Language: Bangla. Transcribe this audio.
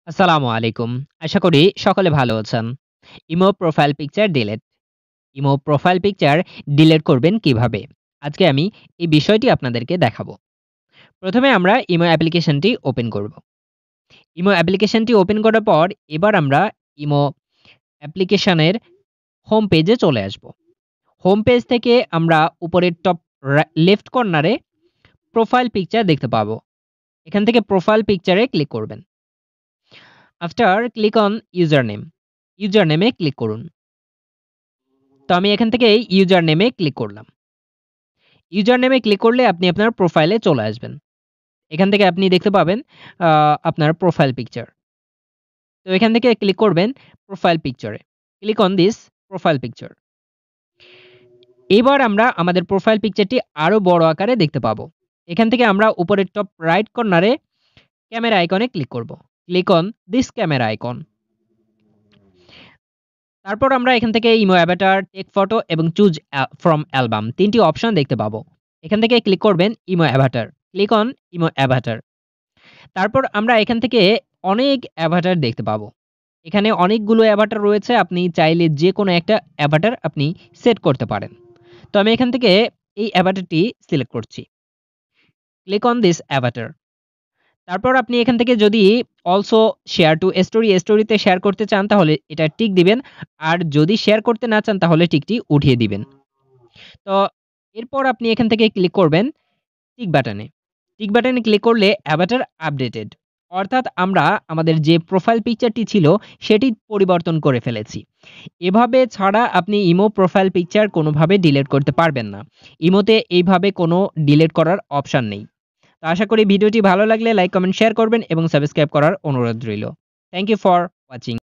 আসসালামু আলাইকুম। আশা করি সকলে ভালো আছেন। Imo profile picture delete. Imo profile picture delete করবেন কিভাবে? আজকে আমি এই বিষয়টি আপনাদেরকে দেখাবো। প্রথমে আমরা ইমো অ্যাপ্লিকেশনটি ওপেন করব। ইমো অ্যাপ্লিকেশনটি ওপেন করার পর এবার আমরা ইমো অ্যাপ্লিকেশনের হোম পেজে চলে আসব। হোম পেজ থেকে আমরা উপরের টপ লেফট কর্নারে প্রোফাইল পিকচার দেখতে পাবো। এখান থেকে প্রোফাইল পিকচারে ক্লিক করবেন। After click on user name. User নেমে ক্লিক করুন। তো আমি এখান থেকে ইউজার নেমে ক্লিক করলাম। ইউজার নেমে ক্লিক করলে আপনি আপনার প্রোফাইলে চলে আসবেন। এখান থেকে আপনি দেখতে পাবেন আপনার প্রোফাইল পিকচার। তো এখান থেকে ক্লিক করবেন প্রোফাইল পিকচারে। Click on this profile picture. এবার আমরা আমাদের প্রোফাইল পিকচারটি আরো বড় আকারে দেখতে পাবো। এখান থেকে আমরা উপরের টপ রাইট কর্নারে ক্যামেরা আইকনে ক্লিক করব। Click on this camera icon. তারপর আমরা এখান থেকে ইমো অ্যাভাটার, টেক ফটো এবং choose from album ৩ T option দেখতে পাবো। এখান থেকে ক্লিক করবেন imo Avatar. Click on imo Avatar. তারপর আমরা এখান থেকে অনেক অ্যাভাটার দেখতে পাবো। এখানে অনেকগুলো অ্যাভাটার রয়েছে। আপনি চাইলে যেকোনো একটা অ্যাভাটার আপনি সেট করতে পারেন। তো আমি এখান থেকে এই অ্যাভাটারটি সিলেক্ট করছি। Click on this avatar. তারপর আপনি এখান থেকে যদি অলসো শেয়ার টু স্টোরি, স্টোরিতে শেয়ার করতে চান তাহলে এটা টিক দিবেন। আর যদি শেয়ার করতে না চান তাহলে টিকটি উঠিয়ে দিবেন। তো এরপর আপনি এখান থেকে ক্লিক করবেন টিক বাটনে। টিক বাটনে ক্লিক করলে অ্যাভাটার আপডেটেড। অর্থাৎ আমরা আমাদের যে প্রোফাইল পিকচারটি ছিল সেটি পরিবর্তন করে ফেলেছি। এভাবে ছাড়া আপনি ইমো প্রোফাইল পিকচার কোনোভাবে ডিলিট করতে পারবেন না। ইমোতে এইভাবে কোনো ডিলিট করার অপশন নেই। তো আশা করি ভিডিওটি ভালো লাগলে লাইক, কমেন্ট, শেয়ার করবেন এবং সাবস্ক্রাইব করার অনুরোধ রইল। Thank you for watching.